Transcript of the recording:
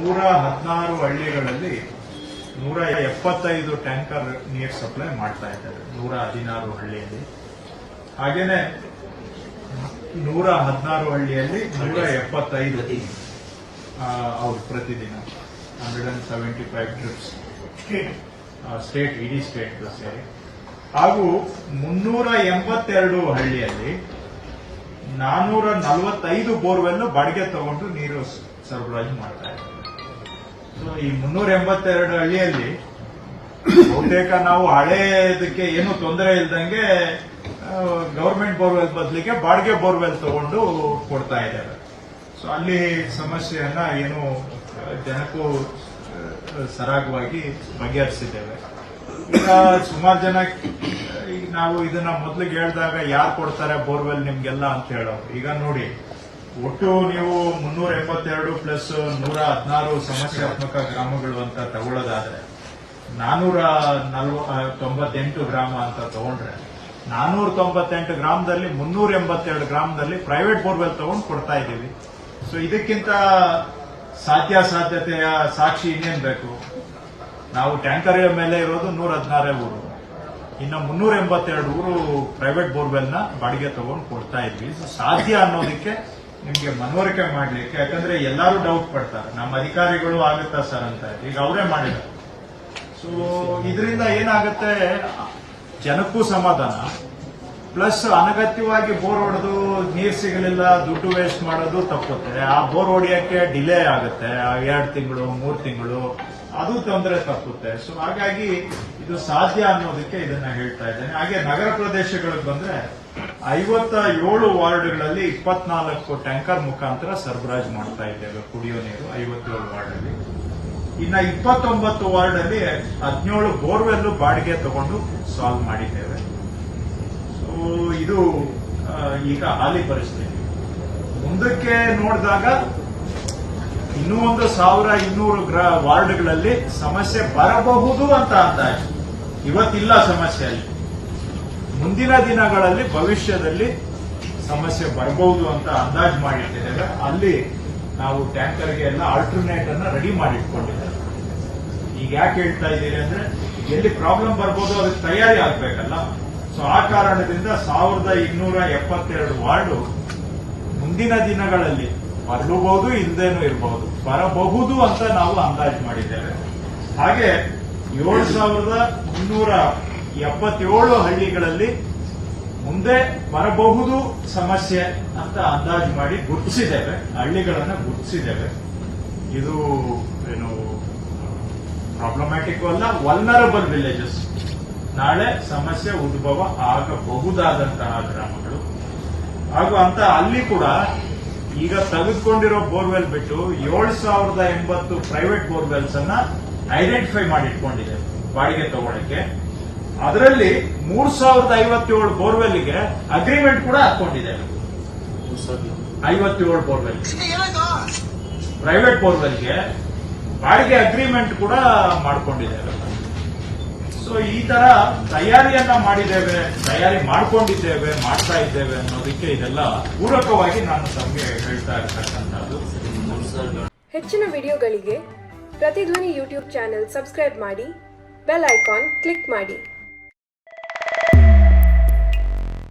116 ಹಳ್ಳಿಗಳಲ್ಲಿ 175 ಟ್ಯಾಂಕರ್ ನೀರು ಸಪ್ಲೈ ಮಾಡ್ತಾ ಇದ್ದಾರೆ 116 ಹಳ್ಳಿಯಲ್ಲಿ. ಹಾಗೇನೆ 116 ಹಳ್ಳಿಯಲ್ಲಿ 175 ಅವರು ಪ್ರತಿದಿನ 175 ಟ್ರಿಪ್ಸ್ ಸ್ಟೇಟ್, ಇಡೀ ಸ್ಟೇಟ್ ಸೇರಿ. ಹಾಗೂ 382 ಹಳ್ಳಿಯಲ್ಲಿ 445 ಬೋರ್ವೆಲ್ ಬಾಡಿಗೆ ತಗೊಂಡು ನೀರು ಸರಬರಾಜು ಮಾಡ್ತಾ ಇದ್ದಾರೆ. ಸೊ ಈ 382 ಹಳ್ಳಿಯಲ್ಲಿ ಬಹುತೇಕ ನಾವು ಹಳೇದಕ್ಕೆ ಏನು ತೊಂದರೆ ಇಲ್ದಂಗೆ ಗವರ್ಮೆಂಟ್ ಬೋರ್ವೆಲ್ ಬದಲಿಗೆ ಬಾಡಿಗೆ ಬೋರ್ವೆಲ್ ತಗೊಂಡು ಕೊಡ್ತಾ ಇದ್ದಾರೆ. ಸೊ ಅಲ್ಲಿ ಸಮಸ್ಯೆಯನ್ನ ಏನು ಜನಕ್ಕೂ ಸರಾಗವಾಗಿ ಬಗೆಹರಿಸಿದ್ದೇವೆ. ಈಗ ಸುಮಾರು ಜನ ಈಗ ನಾವು ಇದನ್ನ ಮೊದಲಿಗೆ ಹೇಳಿದಾಗ ಯಾರು ಕೊಡ್ತಾರೆ ಬೋರ್ವೆಲ್ ನಿಮ್ಗೆಲ್ಲ ಅಂತ ಹೇಳೋರು. ಈಗ ನೋಡಿ, ಒಟ್ಟು ನೀವು 382 ಪ್ಲಸ್ 116 ಸಮಸ್ಯಾತ್ಮಕ ಗ್ರಾಮಗಳು ಅಂತ ತಗೊಳ್ಳೋದಾದ್ರೆ 498 ಗ್ರಾಮ ಅಂತ ತಗೊಂಡ್ರೆ 498 ಗ್ರಾಮದಲ್ಲಿ 382 ಗ್ರಾಮದಲ್ಲಿ ಪ್ರೈವೇಟ್ ಬೋರ್ವೆಲ್ ತಗೊಂಡು ಕೊಡ್ತಾ ಇದ್ದೀವಿ. ಸೊ ಇದಕ್ಕಿಂತ ಸಾಧ್ಯತೆಯ ಸಾಕ್ಷಿ ಇನ್ನೇನ್ ಬೇಕು? ನಾವು ಟ್ಯಾಂಕರ್ ಮೇಲೆ ಇರೋದು 116 ಊರು, ಇನ್ನು 382 ಊರು ಪ್ರೈವೇಟ್ ಬೋರ್ವೆಲ್ ನ ಬಾಡಿಗೆ ತಗೊಂಡು ಕೊಡ್ತಾ ಇದ್ವಿ. ಸಾಧ್ಯ ಅನ್ನೋದಕ್ಕೆ ನಿಮ್ಗೆ ಮನವರಿಕೆ ಮಾಡ್ಲಿಕ್ಕೆ, ಯಾಕಂದ್ರೆ ಎಲ್ಲರೂ ಡೌಟ್ ಪಡ್ತಾರೆ, ನಮ್ಮ ಅಧಿಕಾರಿಗಳು ಆಗುತ್ತಾ ಸರ್ ಅಂತ. ಈಗ ಅವರೇ ಮಾಡಿದ್ದಾರೆ. ಸೊ ಇದರಿಂದ ಏನಾಗುತ್ತೆ, ಜನಕ್ಕೂ ಸಮಾಧಾನ, ಪ್ಲಸ್ ಅನಗತ್ಯವಾಗಿ ಬೋರ್ ಹೊಡೆದು ನೀರು ಸಿಗಲಿಲ್ಲ ದುಡ್ಡು ವೇಸ್ಟ್ ಮಾಡೋದು ತಪ್ಪುತ್ತೆ. ಆ ಬೋರ್ ಹೊಡೆಯಕ್ಕೆ ಡಿಲೇ ಆಗುತ್ತೆ, 2 ತಿಂಗಳು 3 ತಿಂಗಳು, ಅದು ತೊಂದರೆ ತಪ್ಪುತ್ತೆ. ಸೊ ಹಾಗಾಗಿ ಇದು ಸಾಧ್ಯ ಅನ್ನೋದಕ್ಕೆ ಇದನ್ನ ಹೇಳ್ತಾ ಇದ್ದೇನೆ. ಹಾಗೆ ನಗರ ಪ್ರದೇಶಗಳಿಗೆ ಬಂದ್ರೆ 57 ವಾರ್ಡ್ಗಳಲ್ಲಿ 24 ಟ್ಯಾಂಕರ್ ಮುಖಾಂತರ ಸರಬರಾಜು ಮಾಡ್ತಾ ಇದ್ದೇವೆ ಕುಡಿಯೋ ನೀರು 57 ವಾರ್ಡಲ್ಲಿ. ಇನ್ನ 29 ವಾರ್ಡಲ್ಲಿ 17 ಬೋರ್ವೆಲ್ ಬಾಡಿಗೆ ತಗೊಂಡು ಸಾಲ್ವ್ ಮಾಡಿದ್ದೇವೆ. ಸೊ ಇದು ಈಗ ಹಾಲಿ ಪರಿಸ್ಥಿತಿ. ಮುಂದಕ್ಕೆ ನೋಡಿದಾಗ ಇನ್ನೂ 1200 ವಾರ್ಡ್ಗಳಲ್ಲಿ ಸಮಸ್ಯೆ ಬರಬಹುದು ಅಂತ ಅಂದಾಜು. ಇವತ್ತಿಲ್ಲ ಸಮಸ್ಯೆ ಅಲ್ಲಿ, ಮುಂದಿನ ದಿನಗಳಲ್ಲಿ ಭವಿಷ್ಯದಲ್ಲಿ ಸಮಸ್ಯೆ ಬರಬಹುದು ಅಂತ ಅಂದಾಜು ಮಾಡಿಟ್ಟಿದ್ದೇವೆ. ಅಲ್ಲಿ ನಾವು ಟ್ಯಾಂಕರ್ಗೆ ಎಲ್ಲ ಆಲ್ಟರ್ನೇಟ್ ಅನ್ನ ರೆಡಿ ಮಾಡಿಟ್ಕೊಂಡಿದ್ದೇವೆ. ಈಗ ಯಾಕೆ ಹೇಳ್ತಾ ಇದ್ದೀರಿ ಅಂದ್ರೆ, ಎಲ್ಲಿ ಪ್ರಾಬ್ಲಮ್ ಬರ್ಬೋದು ಅದಕ್ಕೆ ತಯಾರಿ ಆಗ್ಬೇಕಲ್ಲ. ಸೊ ಆ ಕಾರಣದಿಂದ 1272 ವಾರ್ಡು ಮುಂದಿನ ದಿನಗಳಲ್ಲಿ ಬರಲೂಬಹುದು, ಇಲ್ಲದೇನೂ ಇರಬಹುದು, ಬರಬಹುದು ಅಂತ ನಾವು ಅಂದಾಜು ಮಾಡಿದ್ದೇವೆ. ಹಾಗೆ 7377 ಹಳ್ಳಿಗಳಲ್ಲಿ ಮುಂದೆ ಬರಬಹುದು ಸಮಸ್ಯೆ ಅಂತ ಅಂದಾಜು ಮಾಡಿ ಗುರುತಿಸಿದ್ದೇವೆ, ಹಳ್ಳಿಗಳನ್ನ ಗುರುತಿಸಿದ್ದೇವೆ. ಇದು ಏನು ಪ್ರಾಬ್ಲಮ್ಯಾಟಿಕ್ ಅಲ್ಲ, ವಲ್ನರಬಲ್ ವಿಲೇಜಸ್, ನಾಳೆ ಸಮಸ್ಯೆ ಉದ್ಭವ ಆಗಬಹುದಾದಂತಹ ಗ್ರಾಮಗಳು. ಹಾಗೂ ಅಂತ ಅಲ್ಲಿ ಕೂಡ ಈಗ ತೆಗೆದುಕೊಂಡಿರೋ ಬೋರ್ವೆಲ್ ಬಿಟ್ಟು 7080 ಪ್ರೈವೇಟ್ ಬೋರ್ವೆಲ್ಸ್ ಅನ್ನ ಐಡೆಂಟಿಫೈ ಮಾಡಿಟ್ಕೊಂಡಿದೆ ಬಾಡಿಗೆ ತಗೊಳ್ಳಕ್ಕೆ. ಅದರಲ್ಲಿ 3057 ಬೋರ್ವೆಲ್ಗೆ ಅಗ್ರಿಮೆಂಟ್ ಕೂಡ ಹಾಕೊಂಡಿದೆ. 57 ಬೋರ್ವೆಲ್ ಪ್ರೈವೇಟ್ ಬೋರ್ವೆಲ್ಗೆ ಬಾಡಿಗೆ ಅಗ್ರಿಮೆಂಟ್ ಕೂಡ ಮಾಡ್ಕೊಂಡಿದ್ದೇವೆ. ಸೊ ಈ ತರ ತಯಾರಿಯನ್ನ ಮಾಡಿದ್ದೇವೆ, ತಯಾರಿ ಮಾಡ್ಕೊಂಡಿದ್ದೇವೆ, ಮಾಡ್ತಾ ಇದ್ದೇವೆ ಅನ್ನೋದಕ್ಕೆ ಇದೆಲ್ಲ ಪೂರಕವಾಗಿ ನಾನು ತಮಗೆ ಹೇಳ್ತಾ ಇರ್ತಕ್ಕಂಥದ್ದು. ಹೆಚ್ಚಿನ ವಿಡಿಯೋಗಳಿಗೆ ಪ್ರತಿಧ್ವನಿ ಯೂಟ್ಯೂಬ್ ಚಾನೆಲ್ ಸಬ್ಸ್ಕ್ರೈಬ್ ಮಾಡಿ, ಬೆಲ್ ಐಕಾನ್ ಕ್ಲಿಕ್ ಮಾಡಿ.